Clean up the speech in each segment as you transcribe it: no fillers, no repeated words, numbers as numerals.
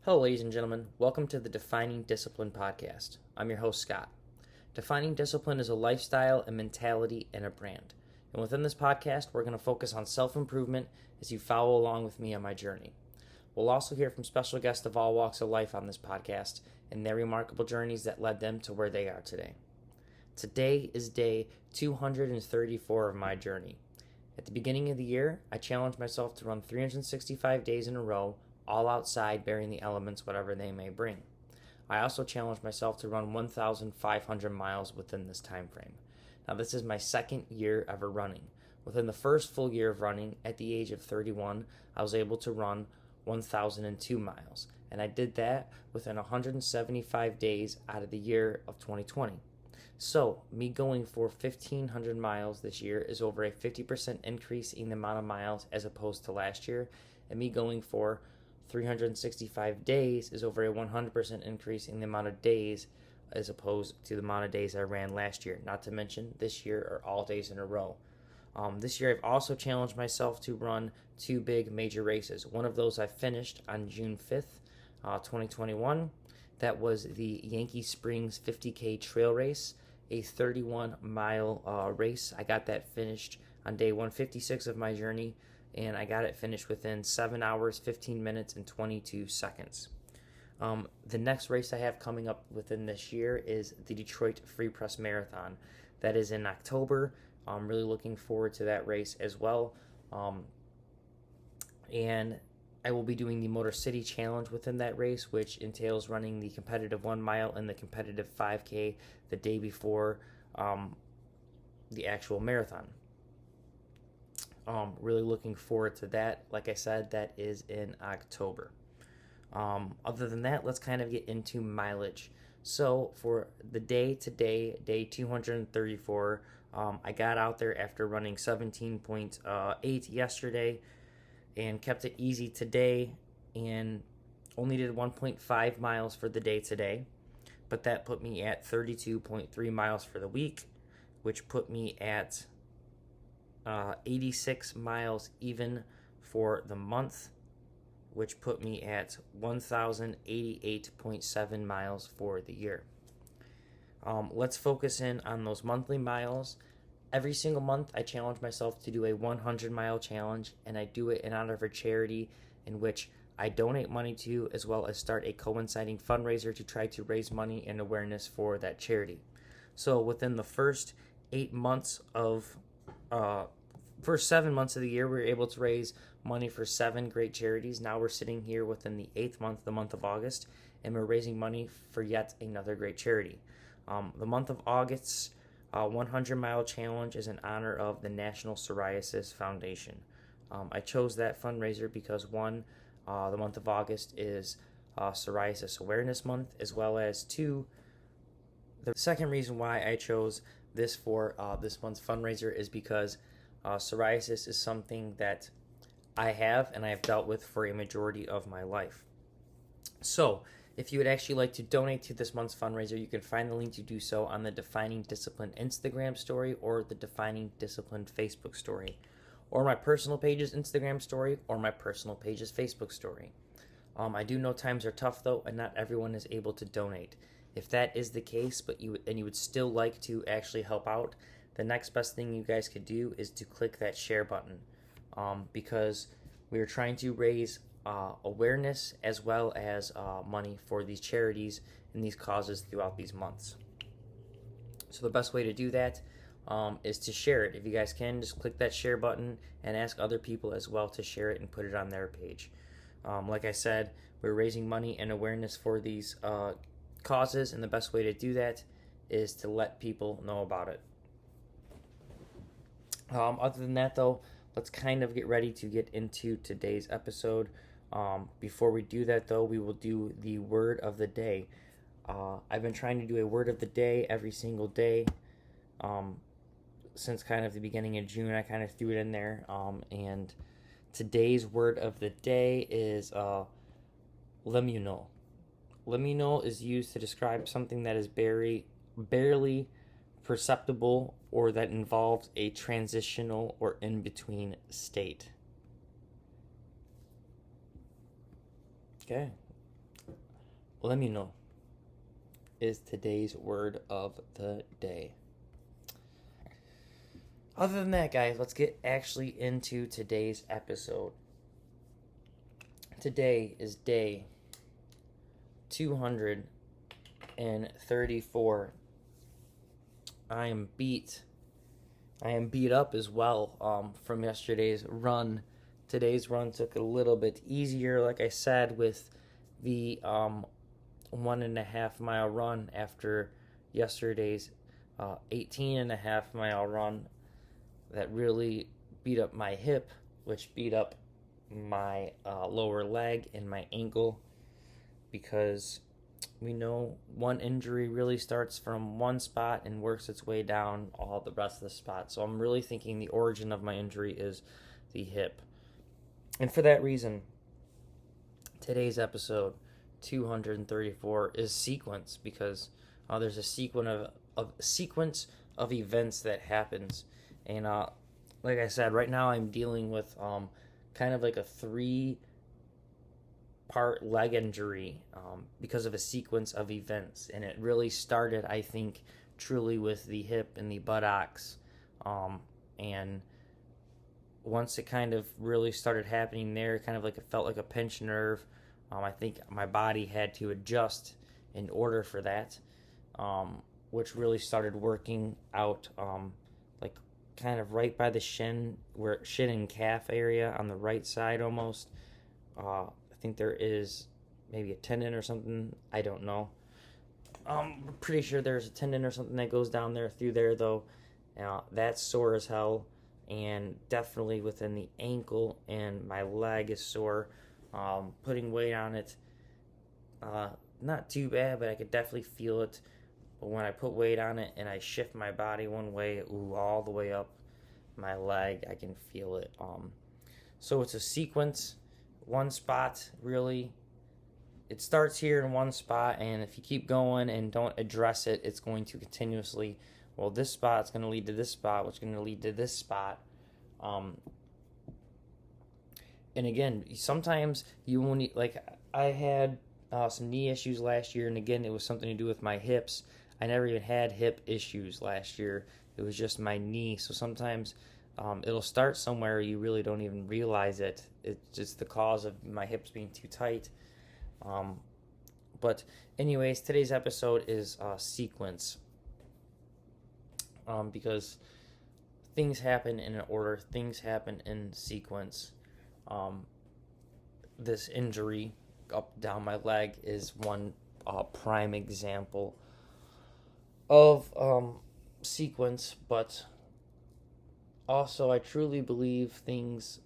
Hello, ladies and gentlemen. Welcome to the Defining Discipline podcast. I'm your host, Scott. Defining discipline is a lifestyle, a mentality, and a brand. And within this podcast, we're going to focus on self-improvement as you follow along with me on my journey. We'll also hear from special guests of all walks of life on this podcast and their remarkable journeys that led them to where they are today. Today is day 234 of my journey. At the beginning of the year, I challenged myself to run 365 days in a row, all outside, bearing the elements, whatever they may bring. I also challenged myself to run 1,500 miles within this time frame. Now, this is my second year ever running. Within the first full year of running, at the age of 31, I was able to run 1,002 miles, and I did that within 175 days out of the year of 2020. So, me going for 1,500 miles this year is over a 50% increase in the amount of miles as opposed to last year, and me going for 365 days is over a 100% increase in the amount of days as opposed to the amount of days I ran last year. Not to mention, this year are all days in a row. This year I've also challenged myself to run two big major races. One of those I finished on June 5th, 2021. That was the Yankee Springs 50K trail race, a 31-mile race. I got that finished on day 156 of my journey, and I got it finished within 7 hours, 15 minutes, and 22 seconds. The next race I have coming up within this year is the Detroit Free Press Marathon. That is in October. I'm really looking forward to that race as well. And I will be doing the Motor City Challenge within that race, which entails running the competitive 1 mile and the competitive 5K the day before the actual marathon. Really looking forward to that. Like I said, that is in October. Other than that, let's kind of get into mileage. So for the day today, day 234, I got out there after running 17.8 yesterday and kept it easy today and only did 1.5 miles for the day today. But that put me at 32.3 miles for the week, which put me at 86 miles even for the month, which put me at 1,088.7 miles for the year. Let's focus in on those monthly miles. Every single month, I challenge myself to do a 100-mile challenge, and I do it in honor of a charity in which I donate money to, as well as start a coinciding fundraiser to try to raise money and awareness for that charity. So within the first 7 months of the year, we were able to raise money for 7 great charities. Now we're sitting here within the 8th month, the month of August, and we're raising money for yet another great charity. The month of August's 100-mile challenge is in honor of the National Psoriasis Foundation. I chose that fundraiser because, one, the month of August is Psoriasis Awareness Month, as well as, two, the second reason why I chose this for this month's fundraiser is because psoriasis is something that I have and I have dealt with for a majority of my life. So, if you would actually like to donate to this month's fundraiser, you can find the link to do so on the Defining Discipline Instagram story or the Defining Discipline Facebook story, or my personal page's Instagram story or my personal page's Facebook story. I do know times are tough though, and not everyone is able to donate. If that is the case, but you would still like to actually help out, the next best thing you guys could do is to click that share button, because we are trying to raise awareness as well as money for these charities and these causes throughout these months. So the best way to do that is to share it. If you guys can, just click that share button and ask other people as well to share it and put it on their page. Like I said, we're raising money and awareness for these causes, and the best way to do that is to let people know about it. Other than that, though, let's kind of get ready to get into today's episode. Before we do that, though, we will do the word of the day. I've been trying to do a word of the day every single day since kind of the beginning of June. I kind of threw it in there, and today's word of the day is liminal. Liminal is used to describe something that is barely perceptible or that involves a transitional or in-between state. Okay. let me know, is today's word of the day. Other than that, guys, let's get actually into today's episode. Today is day 234. I am beat up as well from yesterday's run. Today's run took a little bit easier, like I said, with the 1.5 mile run after yesterday's 18.5 mile run that really beat up my hip, which beat up my lower leg and my ankle, because we know one injury really starts from one spot and works its way down all the rest of the spots. So I'm really thinking the origin of my injury is the hip. And for that reason, today's episode 234 is sequence, because there's a sequence of events that happens. And like I said, right now I'm dealing with kind of like a 3-part leg injury because of a sequence of events. And it really started, I think, truly with the hip and the buttocks. And once it kind of really started happening there, kind of like it felt like a pinched nerve. I think my body had to adjust in order for that, which really started working out like kind of right by the shin and calf area on the right side almost. I think there is maybe a tendon or something. I don't know. I'm pretty sure there's a tendon or something that goes down there through there though. That's sore as hell, and definitely within the ankle, and my leg is sore. Putting weight on it, not too bad, but I could definitely feel it. But when I put weight on it and I shift my body one way, all the way up my leg, I can feel it. So it's a sequence, one spot really. It starts here in one spot, and if you keep going and don't address it, it's going to continuously, well, this spot's going to lead to this spot, which is going to lead to this spot. And again, sometimes you won't need, like I had some knee issues last year, and again, it was something to do with my hips. I never even had hip issues last year. It was just my knee. So sometimes it'll start somewhere you really don't even realize it. It's just the cause of my hips being too tight. But anyways, today's episode is sequence. Because things happen in an order, things happen in sequence. This injury up down my leg is one prime example of sequence, but also I truly believe things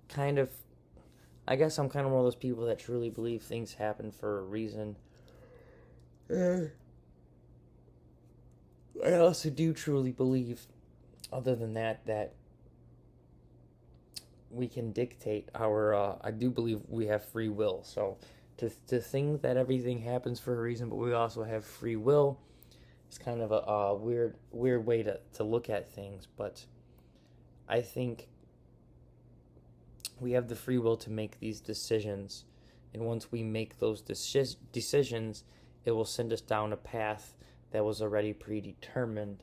kind of, I guess I'm kind of one of those people that truly believe things happen for a reason. I also do truly believe, other than that we can dictate our, I do believe we have free will. So to think that everything happens for a reason, but we also have free will, is kind of a weird way to look at things. But I think we have the free will to make these decisions. And once we make those decisions, it will send us down a path that was already predetermined.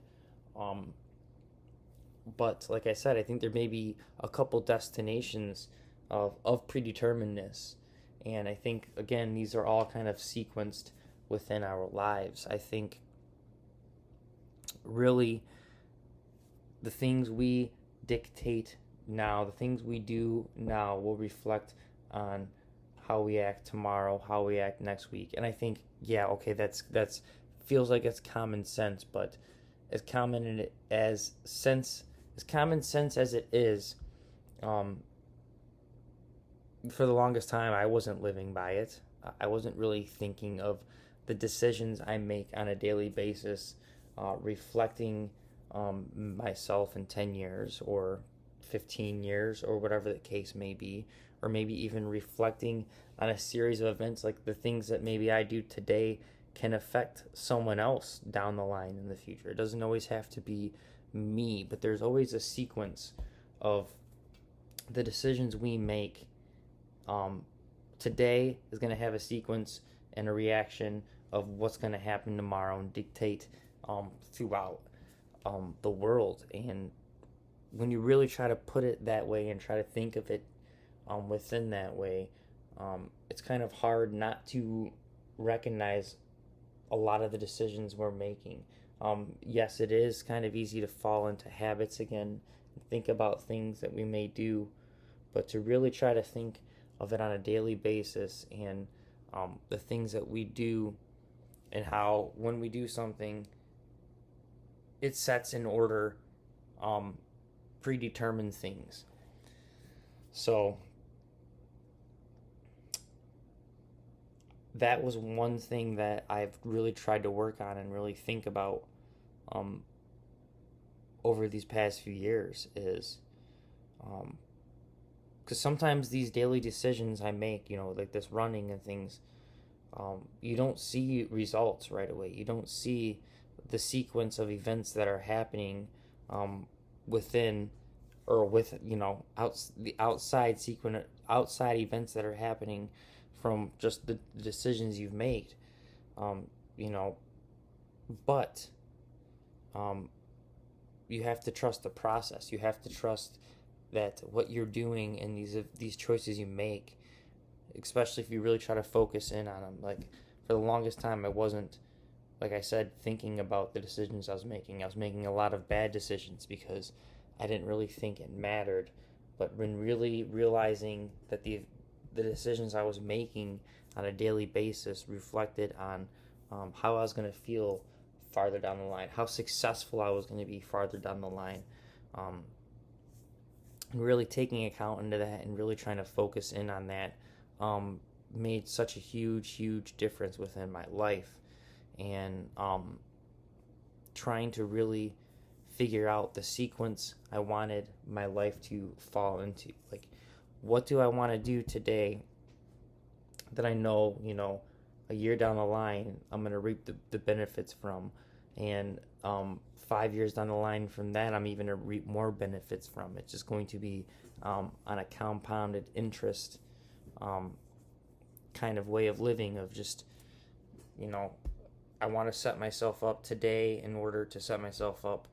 But like I said, I think there may be a couple destinations of predeterminedness. And I think, again, these are all kind of sequenced within our lives. I think really the things we dictate now, the things we do now will reflect on how we act tomorrow, how we act next week. And I think, yeah, okay, that's feels like it's common sense, but as common sense as it is, for the longest time I wasn't living by it. I wasn't really thinking of the decisions I make on a daily basis reflecting myself in 10 years or 15 years or whatever the case may be, or maybe even reflecting on a series of events, like the things that maybe I do today can affect someone else down the line in the future. It doesn't always have to be me, but there's always a sequence of the decisions we make today is going to have a sequence and a reaction of what's going to happen tomorrow and dictate throughout the world. And when you really try to put it that way and try to think of it within that way, it's kind of hard not to recognize a lot of the decisions we're making. Yes, it is kind of easy to fall into habits again and think about things that we may do, but to really try to think of it on a daily basis and the things that we do and how when we do something, it sets in order predetermined things. So that was one thing that I've really tried to work on and really think about over these past few years is because sometimes these daily decisions I make, like this running and things, you don't see results right away. You don't see the sequence of events that are happening within or with the outside events that are happening from just the decisions you've made, but you have to trust the process. You have to trust that what you're doing and these choices you make, especially if you really try to focus in on them. Like for the longest time, I wasn't, like I said, thinking about the decisions I was making. I was making a lot of bad decisions because I didn't really think it mattered. But when really realizing that the decisions I was making on a daily basis reflected on how I was going to feel farther down the line, how successful I was going to be farther down the line, and really taking account into that and really trying to focus in on that made such a huge difference within my life. And trying to really figure out the sequence I wanted my life to fall into. Like, what do I want to do today that I know, a year down the line, I'm going to reap the benefits from. And 5 years down the line from that, I'm even going to reap more benefits from. It's just going to be on a compounded interest kind of way of living of just, I want to set myself up today in order to set myself up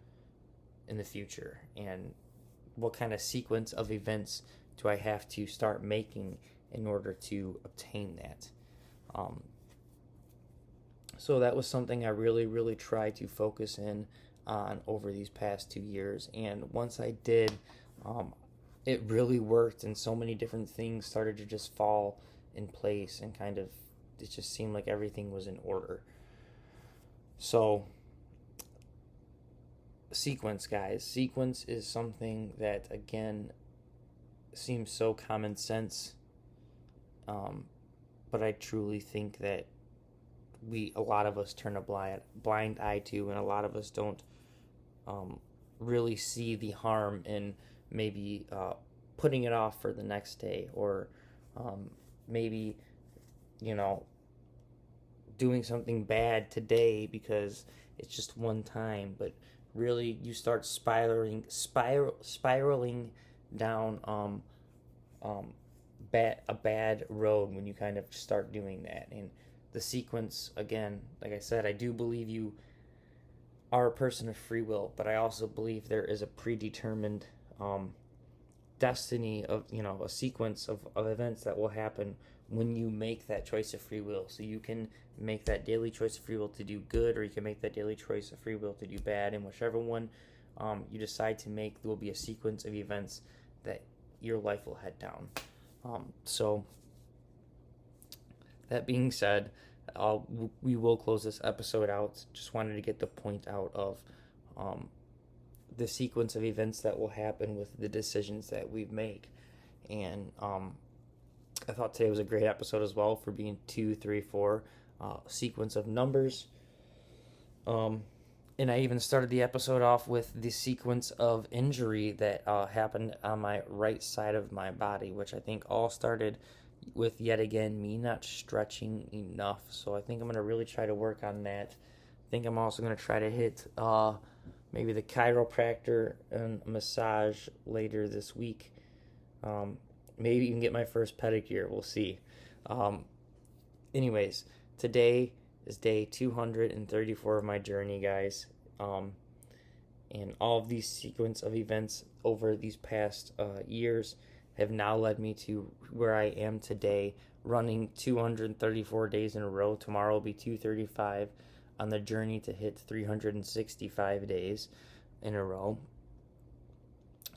in the future. And what kind of sequence of events do I have to start making in order to obtain that? So that was something I really tried to focus in on over these past 2 years. And once I did, it really worked, and so many different things started to just fall in place, and kind of it just seemed like everything was in order. So sequence, guys. Sequence is something that, again, seems so common sense, but I truly think that a lot of us turn a blind eye to, and a lot of us don't really see the harm in maybe putting it off for the next day, or maybe doing something bad today because it's just one time. But really, you start spiraling down a bad road when you kind of start doing that. And the sequence, again, like I said, I do believe you are a person of free will, but I also believe there is a predetermined destiny of, a sequence of events that will happen when you make that choice of free will. So you can make that daily choice of free will to do good, or you can make that daily choice of free will to do bad, and whichever one you decide to make, there will be a sequence of events that your life will head down. So that being said, we will close this episode out. Just wanted to get the point out of the sequence of events that will happen with the decisions that we make. And I thought today was a great episode as well for being 2, 3, 4 sequence of numbers. And I even started the episode off with the sequence of injury that happened on my right side of my body, which I think all started with, yet again, me not stretching enough. So I think I'm going to really try to work on that. I think I'm also going to try to hit maybe the chiropractor and massage later this week. Maybe even get my first pedicure. We'll see. Um, anyways, today is day 234 of my journey, guys. And all of these sequence of events over these past years have now led me to where I am today, running 234 days in a row. Tomorrow will be 235 on the journey to hit 365 days in a row.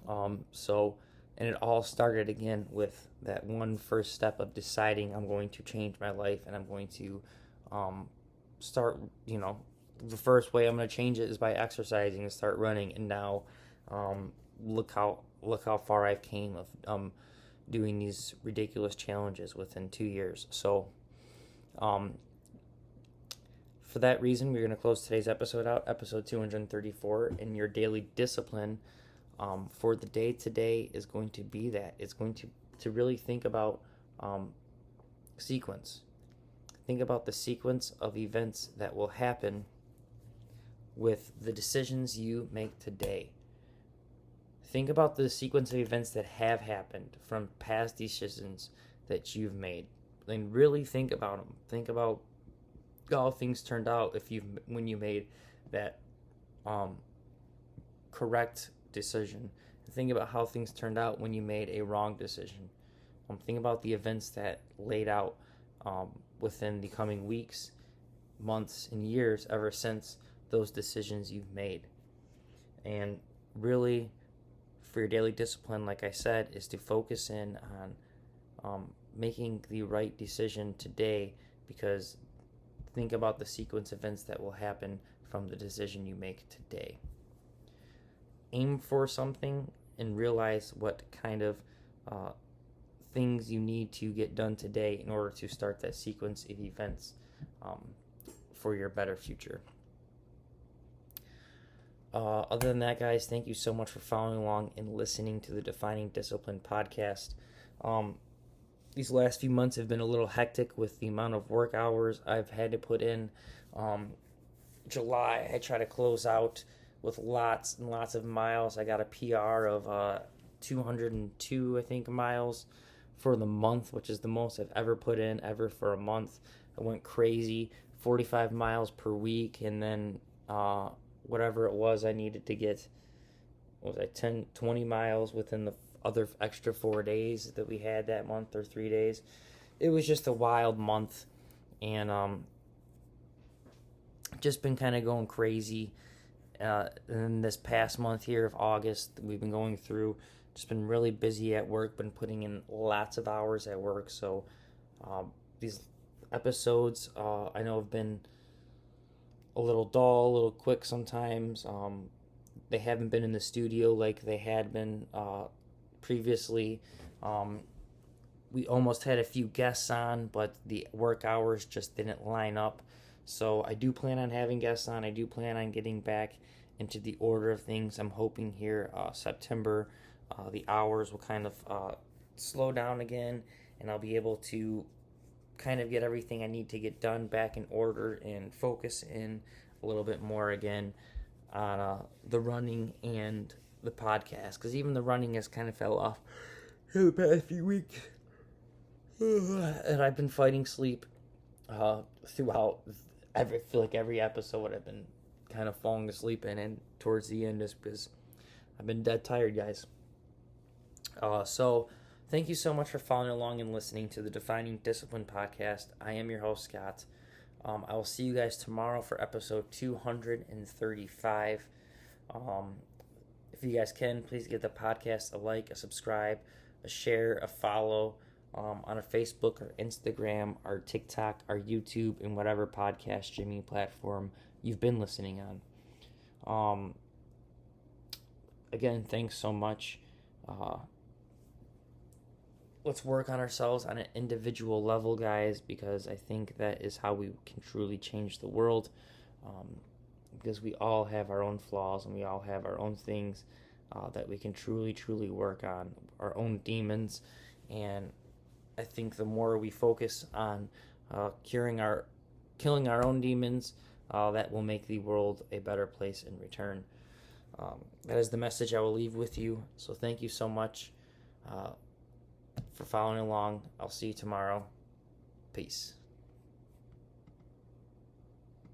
And it all started again with that one first step of deciding I'm going to change my life and I'm going to start, the first way I'm going to change it is by exercising and start running. And now, look how far I've came of doing these ridiculous challenges within 2 years. So, for that reason, we're going to close today's episode out, episode 234, and your daily discipline for the day today is going to be that. It's going to really think about sequence. Think about the sequence of events that will happen with the decisions you make today. Think about the sequence of events that have happened from past decisions that you've made. And really think about them. Think about how things turned out when you made that correct decision. Think about how things turned out when you made a wrong decision. Think about the events that laid out within the coming weeks, months, and years ever since those decisions you've made. And really, for your daily discipline, like I said, is to focus in on making the right decision today, because think about the sequence of events that will happen from the decision you make today. Aim for something and realize what kind of things you need to get done today in order to start that sequence of events for your better future. Other than that, guys, thank you so much for following along and listening to the Defining Discipline podcast. These last few months have been a little hectic with the amount of work hours I've had to put in. July, I try to close out with lots and lots of miles. I got a PR of 202, I think, miles for the month, which is the most I've ever put in ever for a month. I went crazy, 45 miles per week, and then whatever it was I needed to get, 20 miles within the other extra 4 days that we had that month, or 3 days. It was just a wild month, and just been kind of going crazy. And this past month here of August, we've been going through, just been really busy at work, been putting in lots of hours at work. So these episodes I know have been a little dull, a little quick sometimes. They haven't been in the studio like they had been previously. We almost had a few guests on, but the work hours just didn't line up. So I do plan on having guests on. I do plan on getting back into the order of things. I'm hoping here September the hours will kind of slow down again, and I'll be able to kind of get everything I need to get done back in order and focus in a little bit more again on the running and the podcast, because even the running has kind of fell off in the past few weeks. And I've been fighting sleep throughout. I feel like every episode I've been kind of falling asleep in, and towards the end is because I've been dead tired, guys. So thank you so much for following along and listening to the Defining Discipline podcast. I am your host, Scott. I will see you guys tomorrow for episode 235. If you guys can, please give the podcast a like, a subscribe, a share, a follow on our Facebook, our Instagram, our TikTok, our YouTube, and whatever podcast streaming platform you've been listening on. Again, thanks so much. Let's work on ourselves on an individual level, guys, because I think that is how we can truly change the world. Because we all have our own flaws and we all have our own things that we can truly work on, our own demons. And I think the more we focus on killing our own demons, that will make the world a better place in return. That is the message I will leave with you. So thank you so much for following along. I'll see you tomorrow. Peace.